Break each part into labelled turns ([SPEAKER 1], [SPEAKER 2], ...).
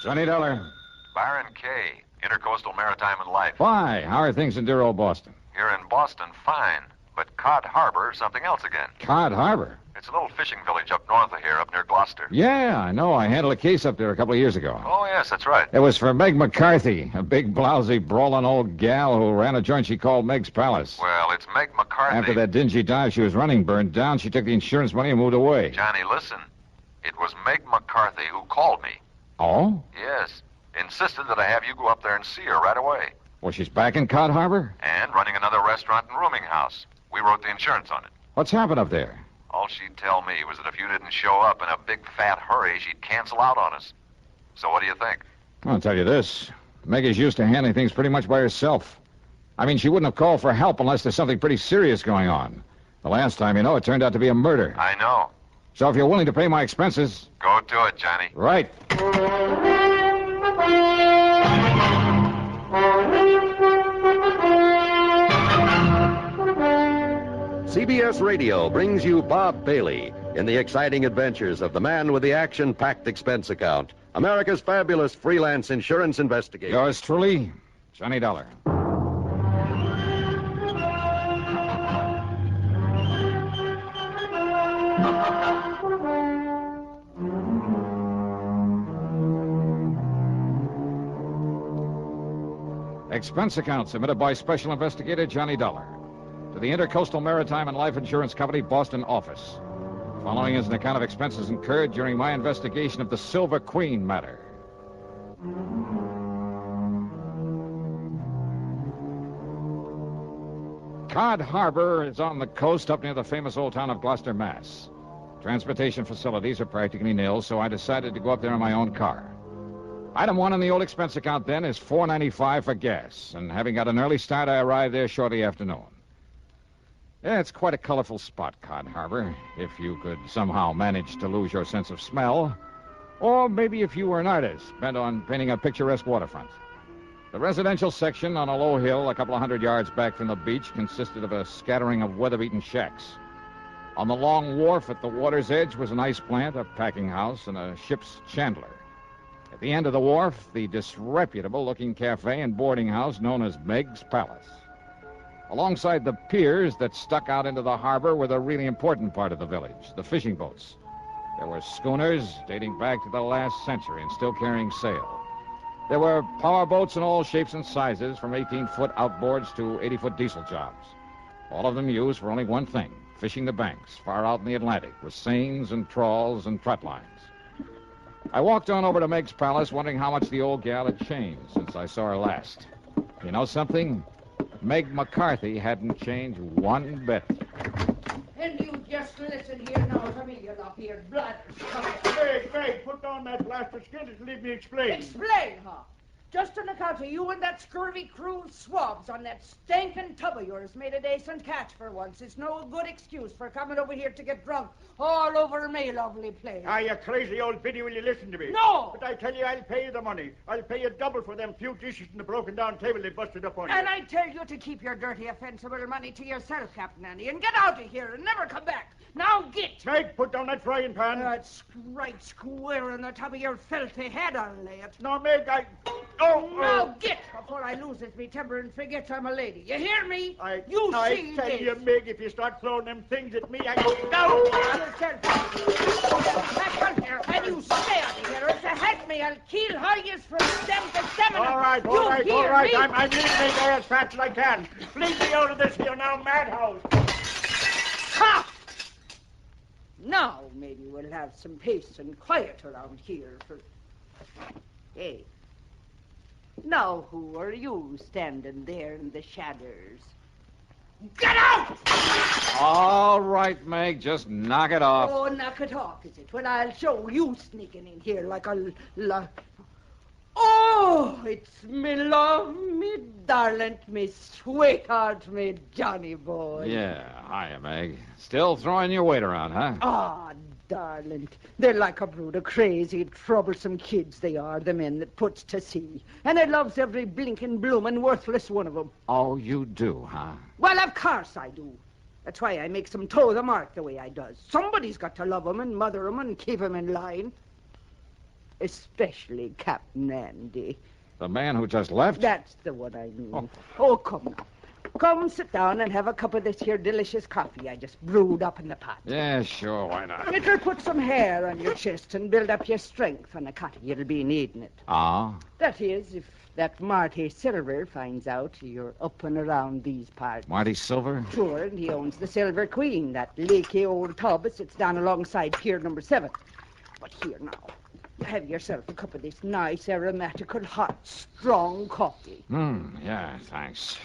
[SPEAKER 1] Johnny Dollar.
[SPEAKER 2] Byron Kay, Intercoastal Maritime and Life.
[SPEAKER 1] Why? How are things in dear old Boston?
[SPEAKER 2] Here in Boston, fine. But Cod Harbor, something else again.
[SPEAKER 1] Cod Harbor?
[SPEAKER 2] It's a little fishing village up north of here, up near Gloucester.
[SPEAKER 1] Yeah, I know. I handled a case up there a couple of years ago.
[SPEAKER 2] Oh, yes, that's right.
[SPEAKER 1] It was for Meg McCarthy, a big, blousy, brawling old gal who ran a joint she called Meg's Palace.
[SPEAKER 2] Well, it's Meg McCarthy.
[SPEAKER 1] After that dingy dive she was running burned down, she took the insurance money and moved away.
[SPEAKER 2] Johnny, listen. It was Meg McCarthy who called me.
[SPEAKER 1] Oh?
[SPEAKER 2] Yes. Insisted that I have you go up there and see her right away.
[SPEAKER 1] Well, she's back in Cod Harbor?
[SPEAKER 2] And running another restaurant and rooming house. We wrote the insurance on it.
[SPEAKER 1] What's happened up there?
[SPEAKER 2] All she'd tell me was that if you didn't show up in a big fat hurry, she'd cancel out on us. So what do you think?
[SPEAKER 1] I'll tell you this. Meg is used to handling things pretty much by herself. I mean, she wouldn't have called for help unless there's something pretty serious going on. The last time, you know, it turned out to be a murder.
[SPEAKER 2] I know.
[SPEAKER 1] So if you're willing to pay my expenses...
[SPEAKER 2] Go to it, Johnny.
[SPEAKER 1] Right.
[SPEAKER 3] CBS Radio brings you Bob Bailey in the exciting adventures of the man with the action-packed expense account, America's fabulous freelance insurance investigator.
[SPEAKER 1] Yours truly, Johnny Dollar. Expense account submitted by Special Investigator Johnny Dollar to the Intercoastal Maritime and Life Insurance Company, Boston office. Following is an account of expenses incurred during my investigation of the Silver Queen matter. Cod Harbor is on the coast up near the famous old town of Gloucester, Mass. Transportation facilities are practically nil, so I decided to go up there in my own car. Item one on the old expense account then is $4.95 for gas, and having got an early start, I arrived there shortly after noon. Yeah, it's quite a colorful spot, Cod Harbor, if you could somehow manage to lose your sense of smell. Or maybe if you were an artist bent on painting a picturesque waterfront. The residential section on a low hill a couple of 100 yards back from the beach consisted of a scattering of weather-beaten shacks. On the long wharf at the water's edge was an ice plant, a packing house, and a ship's chandler. At the end of the wharf, the disreputable-looking cafe and boarding house known as Meg's Palace. Alongside the piers that stuck out into the harbor were the really important part of the village, the fishing boats. There were schooners dating back to the last century and still carrying sail. There were power boats in all shapes and sizes, from 18-foot outboards to 80-foot diesel jobs. All of them used for only one thing, fishing the banks far out in the Atlantic with seines and trawls and trot lines. I walked on over to Meg's Palace, wondering how much the old gal had changed since I saw her last. You know something? Meg McCarthy hadn't changed one bit.
[SPEAKER 4] And you just listen here now to me, you lop-eared blood.
[SPEAKER 5] Meg, put down that blasted skin and leave me explain.
[SPEAKER 4] Explain, huh? Just on account of you and that scurvy crew of swabs on that stinking tub of yours made a decent catch for once. It's no good excuse for coming over here to get drunk all over me lovely place.
[SPEAKER 5] Ah, you crazy old biddy, will you listen to me?
[SPEAKER 4] No!
[SPEAKER 5] But I tell you, I'll pay you the money. I'll pay you double for them few dishes and the broken down table they busted up on you.
[SPEAKER 4] And I tell you to keep your dirty, offensive money to yourself, Captain Andy, and get out of here and never come back. Now get!
[SPEAKER 5] Meg, put down that frying pan.
[SPEAKER 4] That's right square on the top of your filthy head, I'll lay it.
[SPEAKER 5] No, Meg, Oh!
[SPEAKER 4] Now get before I loses me temper and forgets I'm a lady. You hear me?
[SPEAKER 5] I
[SPEAKER 4] see
[SPEAKER 5] tell
[SPEAKER 4] this.
[SPEAKER 5] you, Meg, if you start throwing them things at me,
[SPEAKER 4] Back on here, and you stay out of here. If you hurt me, I'll kill how yous from stem to stem.
[SPEAKER 5] All right.
[SPEAKER 4] Me?
[SPEAKER 5] I'm leaving me there as fast as I can. Leave me out of this here now madhouse.
[SPEAKER 4] Ha! Now maybe we'll have some peace and quiet around here for... Hey. Now who are you standing there in the shadows? Get out!
[SPEAKER 1] All right, Meg, just knock it off.
[SPEAKER 4] Oh, knock it off, is it? Well, I'll show you sneaking in here like a... Oh, it's me love, me darling, me sweetheart, me Johnny boy.
[SPEAKER 1] Yeah, hiya, Meg. Still throwing your weight around, huh?
[SPEAKER 4] Ah, darling, they're like a brood of crazy, troublesome kids, they are, the men that puts to sea. And I loves every blinking, bloomin', worthless one of them.
[SPEAKER 1] Oh, you do, huh?
[SPEAKER 4] Well, of course I do. That's why I makes them toe the mark the way I does. Somebody's got to love 'em and mother 'em and keep 'em in line. Especially Captain Andy.
[SPEAKER 1] The man who just left?
[SPEAKER 4] That's the one I mean. Oh, come now. Come sit down and have a cup of this here delicious coffee I just brewed up in the pot.
[SPEAKER 1] Yeah, sure, why not?
[SPEAKER 4] It'll put some hair on your chest and build up your strength on a cotty. You'll be needing it.
[SPEAKER 1] Ah?
[SPEAKER 4] That is, if that Marty Silver finds out you're up and around these parts.
[SPEAKER 1] Marty Silver?
[SPEAKER 4] Sure, and he owns the Silver Queen, that leaky old tub that sits down alongside Pier number 7. But here now, have yourself a cup of this nice, aromatical, hot, strong coffee.
[SPEAKER 1] Yeah, thanks.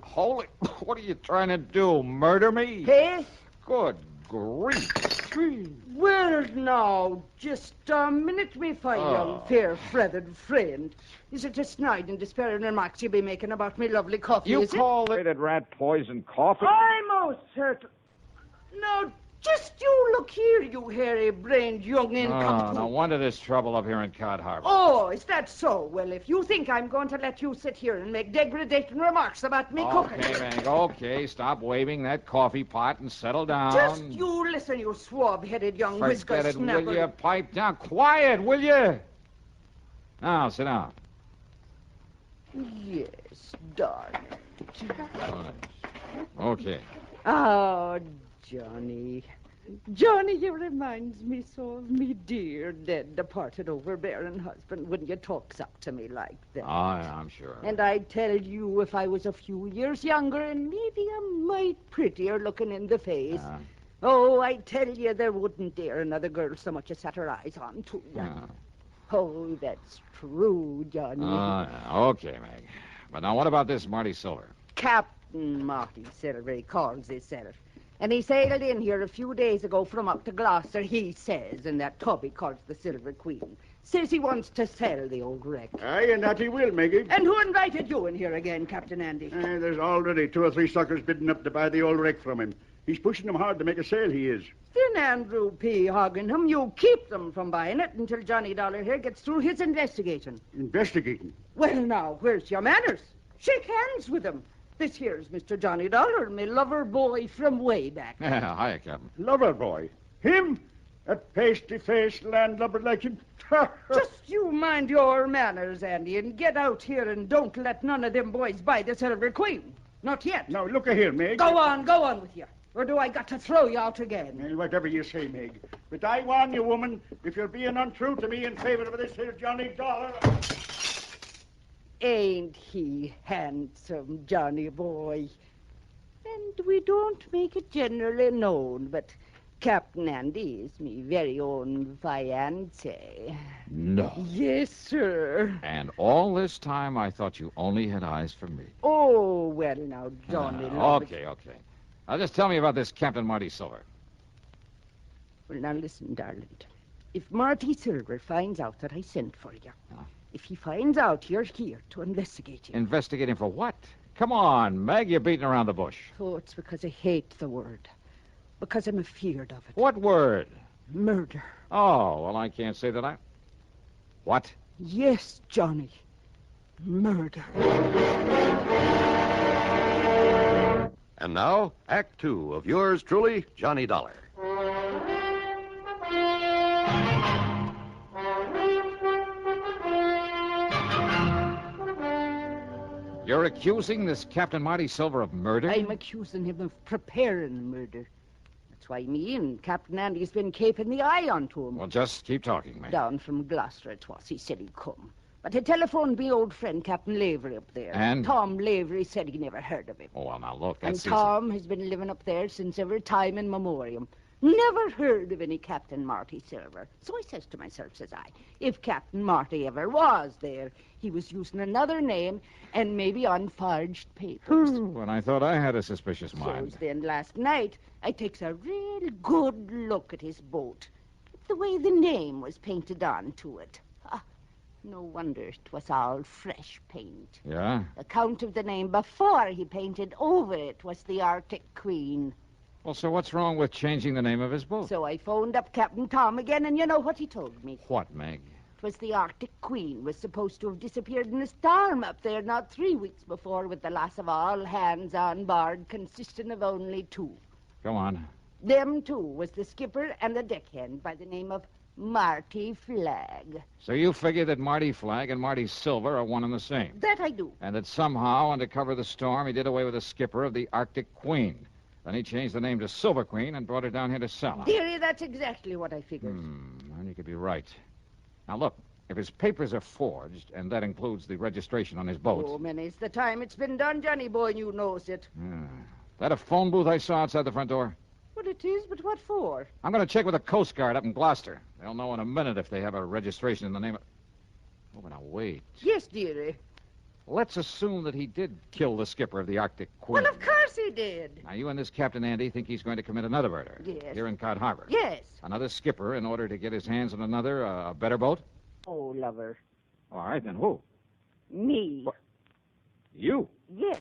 [SPEAKER 1] Holy, what are you trying to do, murder me?
[SPEAKER 4] Hey?
[SPEAKER 1] Good grief.
[SPEAKER 4] Well, now, just a minute, me fine young, fair-feathered friend. Is it just snide and despairing remarks you'll be making about me lovely coffee,
[SPEAKER 1] You
[SPEAKER 4] is
[SPEAKER 1] call it rat poison coffee?
[SPEAKER 4] I'm most certain. No, just you look here, you hairy-brained young incompetent.
[SPEAKER 1] No wonder there's trouble up here in Cod Harbor.
[SPEAKER 4] Oh, is that so? Well, if you think I'm going to let you sit here and make degrading remarks about me cooking...
[SPEAKER 1] Okay, Meg, okay. Stop waving that coffee pot and settle down.
[SPEAKER 4] Just you listen, you swab-headed young whisker
[SPEAKER 1] Forget it,
[SPEAKER 4] snapper.
[SPEAKER 1] will you? Pipe down. Quiet, will you? Now, sit down.
[SPEAKER 4] Yes, darling.
[SPEAKER 1] All right. Okay.
[SPEAKER 4] Oh, Johnny. Johnny, you reminds me so of me dear, dead, departed, overbearing husband when you talks up to me like that.
[SPEAKER 1] Oh, yeah, I'm sure.
[SPEAKER 4] And I tell you, if I was a few years younger and maybe a mite prettier looking in the face, oh, I tell you, there wouldn't dare another girl so much as set her eyes on to you. Oh, that's true, Johnny.
[SPEAKER 1] Okay, Meg. But now what about this Marty Silver?
[SPEAKER 4] Captain Marty Silver, he calls himself. And he sailed in here a few days ago from up to Gloucester, he says, in that tub he calls the Silver Queen. Says he wants to sell the old wreck.
[SPEAKER 5] Aye, and that he will, Maggie.
[SPEAKER 4] And who invited you in here again, Captain Andy?
[SPEAKER 5] There's already 2 or 3 suckers bidding up to buy the old wreck from him. He's pushing them hard to make a sale, he is.
[SPEAKER 4] Then, Andrew P. Hogginham, you keep them from buying it until Johnny Dollar here gets through his investigation.
[SPEAKER 5] Investigating?
[SPEAKER 4] Well, now, where's your manners? Shake hands with him. This here's Mr. Johnny Dollar, me lover boy from way back.
[SPEAKER 1] Yeah, hiya, Captain.
[SPEAKER 5] Lover boy? Him? That pasty-faced landlubber like him?
[SPEAKER 4] Just you mind your manners, Andy, and get out here and don't let none of them boys buy the Silver Queen. Not yet.
[SPEAKER 5] Now, look here, Meg.
[SPEAKER 4] Go on with you. Or do I got to throw you out again?
[SPEAKER 5] Well, whatever you say, Meg. But I warn you, woman, if you're being untrue to me in favor of this here Johnny Dollar...
[SPEAKER 4] Ain't he handsome, Johnny boy? And we don't make it generally known, but Captain Andy is me very own fiancé.
[SPEAKER 1] No.
[SPEAKER 4] Yes, sir.
[SPEAKER 1] And all this time I thought you only had eyes for me.
[SPEAKER 4] Oh, well, now, Johnny...
[SPEAKER 1] Okay. Now just tell me about this Captain Marty Silver.
[SPEAKER 4] Well, now, listen, darling. If Marty Silver finds out that I sent for you, if he finds out you're here to investigate him...
[SPEAKER 1] Investigating for what? Come on, Meg, you're beating around the bush.
[SPEAKER 4] Oh, it's because I hate the word. Because I'm afeard of it.
[SPEAKER 1] What word?
[SPEAKER 4] Murder.
[SPEAKER 1] Oh, well, I can't say that I... What?
[SPEAKER 4] Yes, Johnny. Murder.
[SPEAKER 3] And now, Act 2 of yours truly, Johnny Dollar.
[SPEAKER 1] You're accusing this Captain Marty Silver of murder?
[SPEAKER 4] I'm accusing him of preparing murder. That's why me and Captain Andy's been keeping the eye onto him.
[SPEAKER 1] Well, just keep talking, Meg.
[SPEAKER 4] Down from Gloucester it was. He said he'd come. But he telephoned me old friend Captain Lavery up there.
[SPEAKER 1] And?
[SPEAKER 4] Tom Lavery said he never heard of him.
[SPEAKER 1] Oh, well, now, look,
[SPEAKER 4] And
[SPEAKER 1] that's...
[SPEAKER 4] Tom has been living up there since every time in memoriam. Never heard of any Captain Marty Silver. So I says to myself, says I, if Captain Marty ever was there, he was using another name and maybe on forged papers.
[SPEAKER 1] When I thought I had a suspicious mind.
[SPEAKER 4] So then last night, I takes a real good look at his boat. The way the name was painted onto it. No wonder it was all fresh paint.
[SPEAKER 1] Yeah?
[SPEAKER 4] Account of the name before he painted over it was the Arctic Queen.
[SPEAKER 1] Well, so what's wrong with changing the name of his boat?
[SPEAKER 4] So I phoned up Captain Tom again, and you know what he told me?
[SPEAKER 1] What, Meg?
[SPEAKER 4] It was the Arctic Queen was supposed to have disappeared in a storm up there not 3 weeks before with the loss of all hands on board, consisting of only 2.
[SPEAKER 1] Go on.
[SPEAKER 4] Them two was the skipper and the deckhand by the name of Marty Flagg.
[SPEAKER 1] So you figure that Marty Flagg and Marty Silver are one and the same.
[SPEAKER 4] That I do.
[SPEAKER 1] And that somehow, under cover of the storm, he did away with the skipper of the Arctic Queen. Then he changed the name to Silver Queen and brought her down here to sell her.
[SPEAKER 4] Dearie, that's exactly what I figured.
[SPEAKER 1] Well, you could be right. Now, look, if his papers are forged, and that includes the registration on his boat...
[SPEAKER 4] Oh, many's the time it's been done, Johnny boy, and you knows it.
[SPEAKER 1] That a phone booth I saw outside the front door?
[SPEAKER 4] Well, it is, but what for?
[SPEAKER 1] I'm going to check with the Coast Guard up in Gloucester. They'll know in a minute if they have a registration in the name of... Oh, but now, wait.
[SPEAKER 4] Yes, dearie.
[SPEAKER 1] Let's assume that he did kill the skipper of the Arctic Queen.
[SPEAKER 4] Well, of course he did.
[SPEAKER 1] Now, you and this Captain Andy think he's going to commit another murder.
[SPEAKER 4] Yes.
[SPEAKER 1] Here in Cod Harbor.
[SPEAKER 4] Yes.
[SPEAKER 1] Another skipper in order to get his hands on another, a better boat?
[SPEAKER 4] Oh, lover.
[SPEAKER 1] All right, then who?
[SPEAKER 4] Me.
[SPEAKER 1] What? You?
[SPEAKER 4] Yes.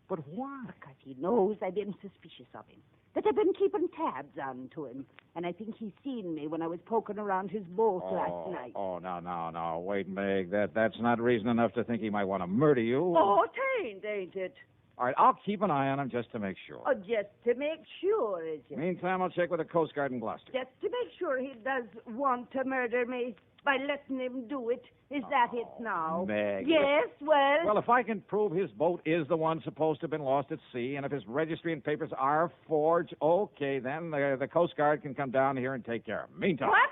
[SPEAKER 1] But why?
[SPEAKER 4] Because he knows I've been suspicious of him. That I've been keeping tabs on to him. And I think he's seen me when I was poking around his boat last night.
[SPEAKER 1] Oh, no. Wait, Meg. That's not reason enough to think he might want to murder you.
[SPEAKER 4] Oh, ain't it?
[SPEAKER 1] All right, I'll keep an eye on him just to make sure.
[SPEAKER 4] Oh, just to make sure, is it?
[SPEAKER 1] Meantime, I'll check with the Coast Guard in Gloucester.
[SPEAKER 4] Just to make sure he does want to murder me by letting him do it. Is that it now?
[SPEAKER 1] Meg.
[SPEAKER 4] Yes, well...
[SPEAKER 1] Well, if I can prove his boat is the one supposed to have been lost at sea, and if his registry and papers are forged, okay, then the Coast Guard can come down here and take care of him. Meantime...
[SPEAKER 4] What?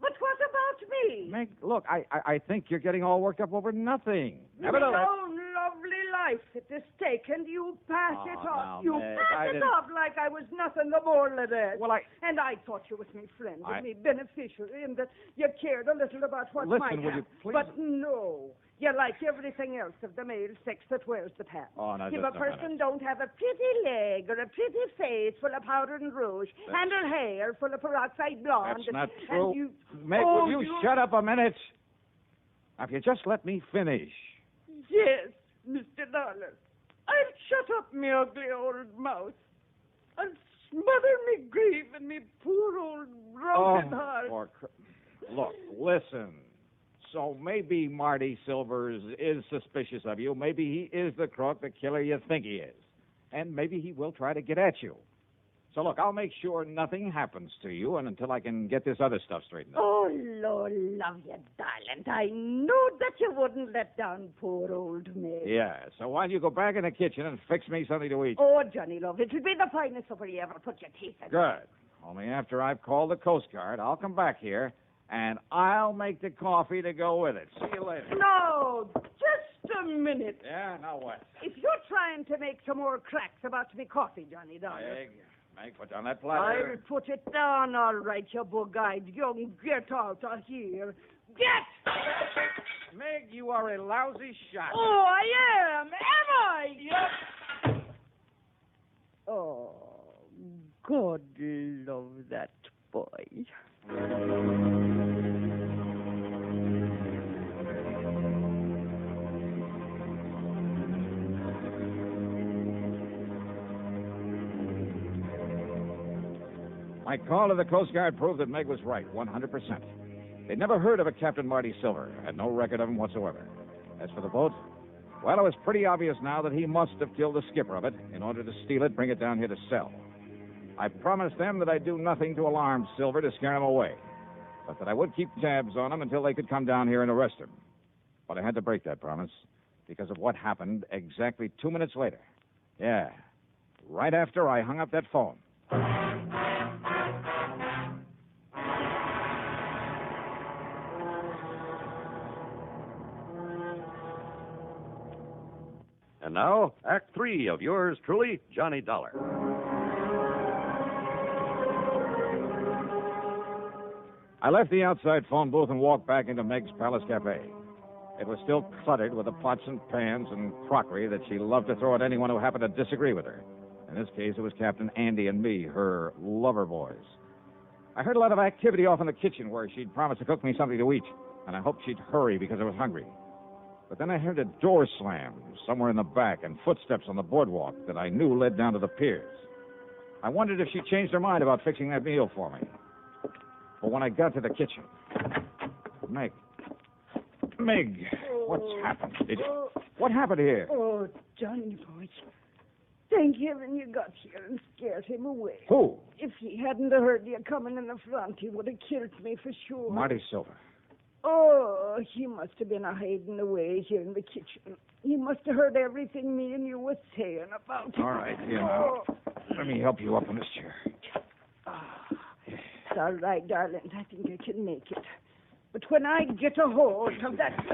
[SPEAKER 4] But what about me?
[SPEAKER 1] Meg, look, I think you're getting all worked up over nothing.
[SPEAKER 4] My
[SPEAKER 1] Nevertheless...
[SPEAKER 4] own lovely life at the stake, and you pass it off.
[SPEAKER 1] now,
[SPEAKER 4] You
[SPEAKER 1] Meg,
[SPEAKER 4] pass
[SPEAKER 1] I
[SPEAKER 4] it
[SPEAKER 1] didn't-
[SPEAKER 4] off like I was nothing the more than that.
[SPEAKER 1] Well,
[SPEAKER 4] And I thought you was my friend
[SPEAKER 1] I-
[SPEAKER 4] and me beneficiary, and that you cared a little about what
[SPEAKER 1] Listen,
[SPEAKER 4] might
[SPEAKER 1] will
[SPEAKER 4] happen.
[SPEAKER 1] you please-
[SPEAKER 4] But no. You like everything else of the male sex that wears the pants.
[SPEAKER 1] Oh, now,
[SPEAKER 4] if
[SPEAKER 1] just
[SPEAKER 4] a
[SPEAKER 1] a
[SPEAKER 4] person
[SPEAKER 1] minute.
[SPEAKER 4] don't have a pretty leg or a pretty face full of powder and rouge, and her hair full of peroxide blonde...
[SPEAKER 1] That's not
[SPEAKER 4] and
[SPEAKER 1] true.
[SPEAKER 4] you...
[SPEAKER 1] Meg,
[SPEAKER 4] Oh,
[SPEAKER 1] will you shut up a minute? Now, if you just let me finish.
[SPEAKER 4] Yes, Mr. Dollar. I'll shut up me ugly old mouth. I'll smother me grief and me poor old broken heart.
[SPEAKER 1] Look, listen. So maybe Marty Silvers is suspicious of you. Maybe he is the crook, the killer you think he is. And maybe he will try to get at you. So, look, I'll make sure nothing happens to you and until I can get this other stuff straightened out.
[SPEAKER 4] Oh, Lord love you, darling. I knew that you wouldn't let down poor old me.
[SPEAKER 1] Yeah, so why don't you go back in the kitchen and fix me something to eat?
[SPEAKER 4] Oh, Johnny love, it'll be the finest supper you ever put your teeth in.
[SPEAKER 1] Good. Only after I've called the Coast Guard, I'll come back here, and I'll make the coffee to go with it. See you later.
[SPEAKER 4] No, just a minute.
[SPEAKER 1] Yeah, now what?
[SPEAKER 4] If you're trying to make some more cracks about me coffee, Johnny Dollar,
[SPEAKER 1] Meg, put down that
[SPEAKER 4] I'll
[SPEAKER 1] platter.
[SPEAKER 4] put it down all right, you bug-eyed young. Get out of here. Get!
[SPEAKER 1] Meg, you are a lousy shot.
[SPEAKER 4] Oh, I am. Am I? Yep. Oh, God love that boy.
[SPEAKER 1] My call to the Coast Guard proved that Meg was right, 100%. They'd never heard of a Captain Marty Silver, had no record of him whatsoever. As for the boat, well, it was pretty obvious now that he must have killed the skipper of it in order to steal it, bring it down here to sell. I promised them that I'd do nothing to alarm Silver to scare him away, but that I would keep tabs on him until they could come down here and arrest him. But I had to break that promise because of what happened exactly 2 minutes later. Yeah, right after I hung up that phone.
[SPEAKER 3] And now, Act 3 of yours truly, Johnny Dollar.
[SPEAKER 1] I left the outside phone booth and walked back into Meg's Palace Cafe. It was still cluttered with the pots and pans and crockery that she loved to throw at anyone who happened to disagree with her. In this case, it was Captain Andy and me, her lover boys. I heard a lot of activity off in the kitchen where she'd promised to cook me something to eat, and I hoped she'd hurry because I was hungry. But then I heard a door slam somewhere in the back and footsteps on the boardwalk that I knew led down to the piers. I wondered if she changed her mind about fixing that meal for me. But when I got to the kitchen... Meg, what's happened? What happened here?
[SPEAKER 4] Oh, Johnny boy. Thank heaven you got here and scared start him away.
[SPEAKER 1] Who?
[SPEAKER 4] If he hadn't heard you coming in the front, he would have killed me for sure.
[SPEAKER 1] Marty Silver.
[SPEAKER 4] Oh, he must have been hiding away here in the kitchen. He must have heard everything me and you were saying about him.
[SPEAKER 1] All right, here now. Let me help you up in this chair.
[SPEAKER 4] It's all right, darling. I think I can make it. But when I get a hold of that...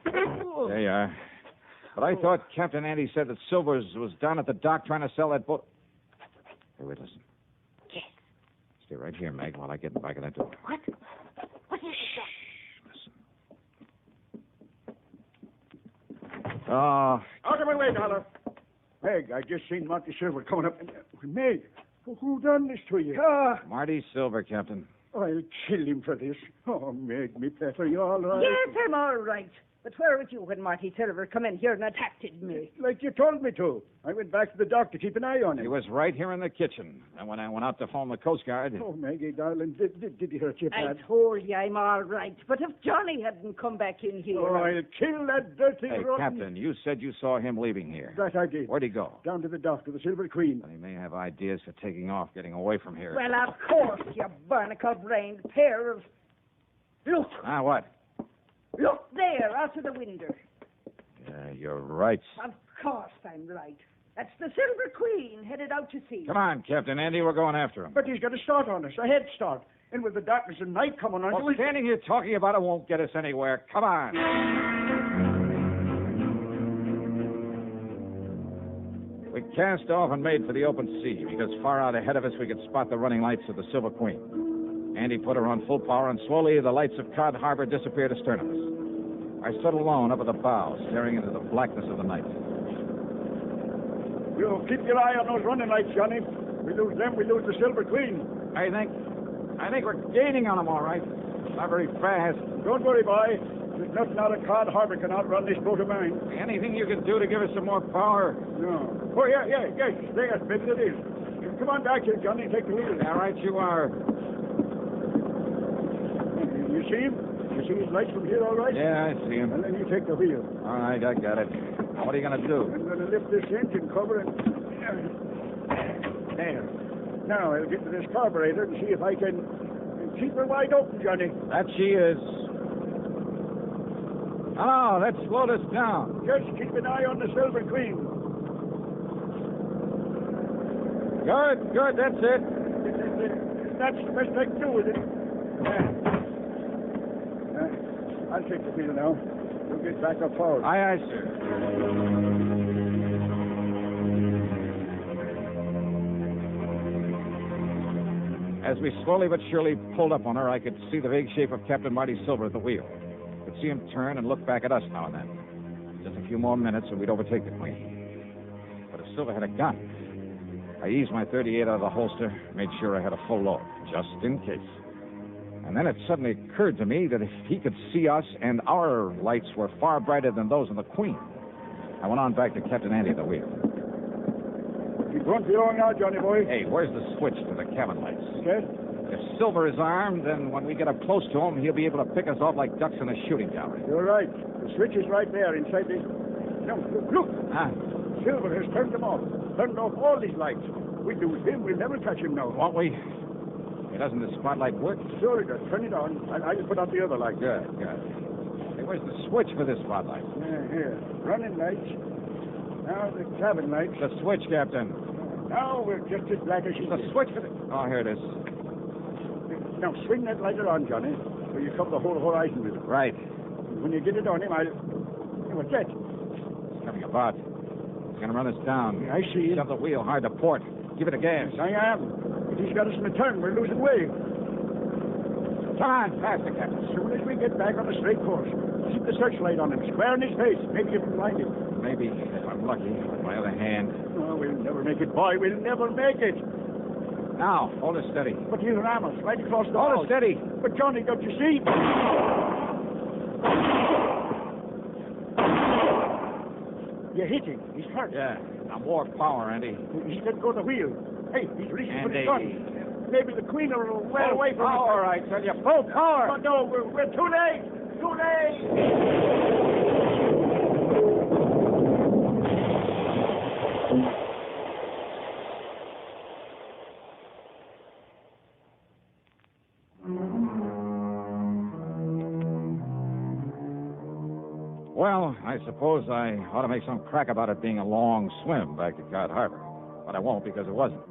[SPEAKER 1] There you are. But I thought Captain Andy said that Silvers was down at the dock trying to sell that boat. Hey, wait, listen.
[SPEAKER 4] Yes.
[SPEAKER 1] Stay right here, Meg, while I get in the back of that door.
[SPEAKER 4] What? What is it,
[SPEAKER 1] Listen.
[SPEAKER 5] Out of my way, Dollar. Meg, I just seen Monty Silver coming up. Meg, who done this to you?
[SPEAKER 1] Marty Silver, Captain.
[SPEAKER 5] I'll kill him for this. Oh, Meg, me pet, are you all right?
[SPEAKER 4] Yes, I'm all right. But where was you when Marty Silver come in here and attacked me?
[SPEAKER 5] Like you told me to. I went back to the dock to keep an eye on him.
[SPEAKER 1] He was right here in the kitchen. And when I went out to phone the Coast Guard...
[SPEAKER 5] Oh, Maggie, darling, did he hurt you
[SPEAKER 4] I
[SPEAKER 5] bad?
[SPEAKER 4] told you I'm all right. But if Johnny hadn't come back in here...
[SPEAKER 5] Oh, I'll kill that dirty
[SPEAKER 1] Hey,
[SPEAKER 5] rotten...
[SPEAKER 1] Captain, you said you saw him leaving here.
[SPEAKER 5] That I did.
[SPEAKER 1] Where'd he go?
[SPEAKER 5] Down to the dock, to the Silver Queen.
[SPEAKER 1] Well, he may have ideas for taking off, getting away from here.
[SPEAKER 4] Well, of course, you barnacle-brained pair of... Look,
[SPEAKER 1] What?
[SPEAKER 4] look there, out of the window.
[SPEAKER 1] Yeah, you're right.
[SPEAKER 4] Of course I'm right. That's the Silver Queen headed out to sea.
[SPEAKER 1] Come on, Captain Andy, we're going after him.
[SPEAKER 5] But he's got a start on us, a head start. And with the darkness and night coming on...
[SPEAKER 1] Well, standing here talking about it won't get us anywhere. Come on. We cast off and made for the open sea because far out ahead of us we could spot the running lights of the Silver Queen. Andy put her on full power, and slowly the lights of Cod Harbor disappeared astern of us. I stood alone up at the bow, staring into the blackness of the night.
[SPEAKER 5] You keep your eye on those running lights, Johnny. We lose them, we lose the Silver Queen.
[SPEAKER 1] I think we're gaining on them, all right. Not very fast.
[SPEAKER 5] Don't worry, boy. There's nothing out of Cod Harbor can outrun this boat of mine.
[SPEAKER 1] Anything you can do to give us some more power?
[SPEAKER 5] No. Oh, yeah. There, maybe it is. Come on back here, Johnny. Take the wheel.
[SPEAKER 1] All right, you are.
[SPEAKER 5] You see him? You see his lights from here, all right?
[SPEAKER 1] Yeah, I see him.
[SPEAKER 5] And then you take the wheel.
[SPEAKER 1] All right, I got it. What are you going to do?
[SPEAKER 5] I'm going to lift this engine cover and... There. Now, I'll get to this carburetor and see if I can keep her wide open, Johnny.
[SPEAKER 1] That she is. Oh, let's slow this down.
[SPEAKER 5] Just keep an eye on the Silver Queen.
[SPEAKER 1] Good, that's it.
[SPEAKER 5] That's the best I can do with it. I'll take the wheel now. You'll get back up forward.
[SPEAKER 1] Aye, sir. As we slowly but surely pulled up on her, I could see the vague shape of Captain Marty Silver at the wheel. I could see him turn and look back at us now and then. Just a few more minutes and we'd overtake the Queen. But if Silver had a gun, I eased my .38 out of the holster, made sure I had a full load, just in case. And then it suddenly occurred to me that if he could see us and our lights were far brighter than those of the Queen. I went on back to Captain Andy at the wheel.
[SPEAKER 5] Keep going along now, Johnny boy.
[SPEAKER 1] Hey, where's the switch to the cabin lights?
[SPEAKER 5] Yes?
[SPEAKER 1] If Silver is armed, then when we get up close to him, he'll be able to pick us off like ducks in a shooting gallery.
[SPEAKER 5] You're right. The switch is right there inside the... No, look.
[SPEAKER 1] Huh?
[SPEAKER 5] Silver has turned them off. Turned off all these lights. We lose him. We'll never catch him now.
[SPEAKER 1] Won't we? Hey, doesn't the spotlight work?
[SPEAKER 5] Sure it does. Turn it on. I'll put out the other light.
[SPEAKER 1] Good. Hey, where's the switch for this spotlight?
[SPEAKER 5] Here. Running lights. Now the cabin lights.
[SPEAKER 1] The switch, Captain.
[SPEAKER 5] Now we're just as black as she
[SPEAKER 1] The
[SPEAKER 5] is.
[SPEAKER 1] switch for the... Oh, here it is.
[SPEAKER 5] Now swing that lighter on, Johnny, so you cover the whole horizon with it.
[SPEAKER 1] Right.
[SPEAKER 5] When you get it on him, I'll... What's that?
[SPEAKER 1] It's coming about. It's going to run us down.
[SPEAKER 5] I see it.
[SPEAKER 1] Shove the wheel hard to port. Give it a gas.
[SPEAKER 5] I am. But he's got us in the turn. We're losing way.
[SPEAKER 1] Come on, faster, Captain.
[SPEAKER 5] As soon as we get back on the straight course, keep the searchlight on him, square in his face. Maybe you can blind him.
[SPEAKER 1] Maybe, if I'm lucky, with my other hand.
[SPEAKER 5] Oh, we'll never make it, boy. We'll never make it.
[SPEAKER 1] Now, hold it steady.
[SPEAKER 5] But he'll ram us right across the
[SPEAKER 1] Hold it steady.
[SPEAKER 5] But, Johnny, don't you see? You hit him. He's hurt.
[SPEAKER 1] Yeah. Now more power, Andy.
[SPEAKER 5] He's let go of the wheel. Hey, he's reaching for the
[SPEAKER 1] Andy.
[SPEAKER 5] gun. Maybe the Queen will well away from us.
[SPEAKER 1] All right, tell you. Full power.
[SPEAKER 5] Oh, no, we're too late. Too late.
[SPEAKER 1] Well, I suppose I ought to make some crack about it being a long swim back to Cod Harbor. But I won't because it wasn't.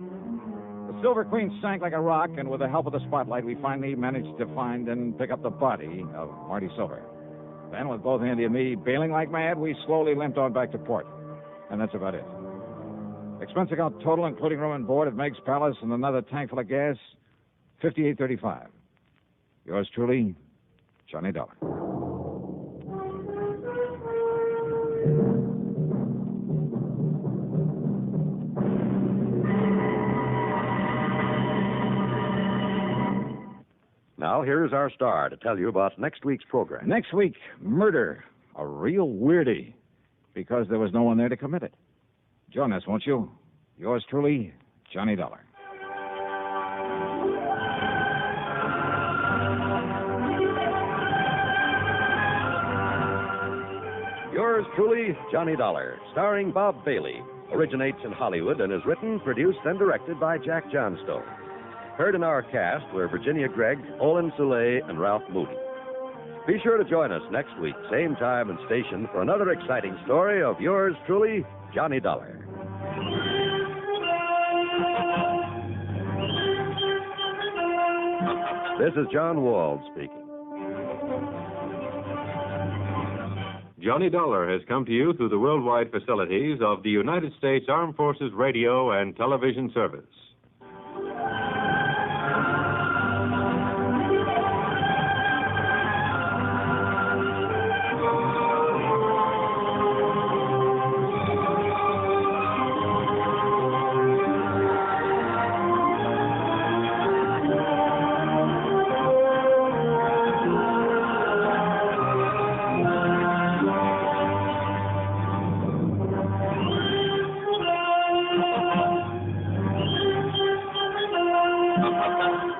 [SPEAKER 1] The Silver Queen sank like a rock, and with the help of the spotlight, we finally managed to find and pick up the body of Marty Silver. Then, with both Andy and me bailing like mad, we slowly limped on back to port. And that's about it. Expense account total, including room and board at Meg's Palace and another tank full of gas, $58.35. Yours truly, Johnny Dollar.
[SPEAKER 3] Now, here's our star to tell you about next week's program.
[SPEAKER 1] Next week, murder. A real weirdie. Because there was no one there to commit it. Join us, won't you? Yours truly, Johnny Dollar.
[SPEAKER 3] Yours truly, Johnny Dollar, starring Bob Bailey, originates in Hollywood and is written, produced, and directed by Jack Johnstone. Heard in our cast were Virginia Gregg, Olin Soule, and Ralph Moody. Be sure to join us next week, same time and station, for another exciting story of yours truly, Johnny Dollar. This is John Wald speaking.
[SPEAKER 6] Johnny Dollar has come to you through the worldwide facilities of the United States Armed Forces Radio and Television Service.
[SPEAKER 2] Thank you.